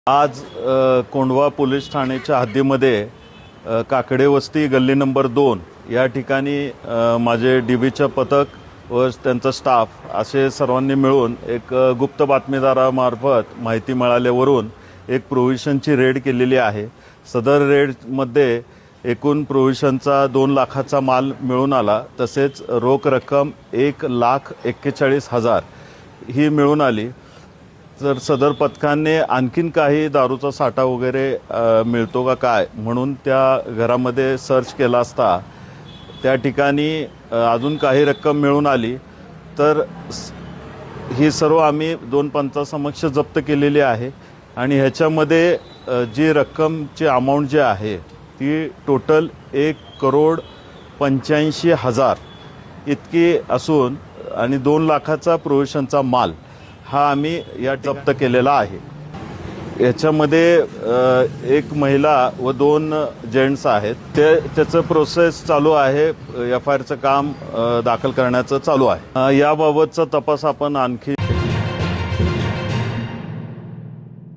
आज कोंढवा पोलीस ठाण्याच्या हद्दीमध्ये काकडे वस्ती गल्ली नंबर 2 या ठिकाणी माझे डीबीचं पथक व त्यांचा स्टाफ असे सर्वांनी मिळून एक गुप्त बातमीदारामार्फत माहिती मिळाल्यावरून एक प्रोव्हिजनची रेड केलेली आहे। सदर रेडमध्ये एकूण प्रोव्हिजनचा 2 लाखाचा माल मिळून आला, तसेच रोख रक्कम 1,41,40,000 ही मिळून आली। तर सदर पथकाने आणखीन काही दारूचा साठा वगैरे मिळतो का काय म्हणून त्या घरामध्ये सर्च केला असता त्या ठिकाणी अजून काही रक्कम मिळून आली। तर ही सर्व आम्ही 2 पंचासमक्ष जप्त केलेली आहे आणि ह्याच्यामध्ये जी रक्कमची अमाऊंट जी आहे ती टोटल 1,85,00,000 इतकी असून आणि 2 लाखाचा प्रोव्हिजनचा माल हा आम्ही या जप्त केलेला आहे। याच्यामध्ये एक महिला व 2 जेंट्स आहेत। त्याचं प्रोसेस चालू आहे, FIRचं काम दाखल करण्याचं चालू आहे। याबाबतचा तपास आपण आणखी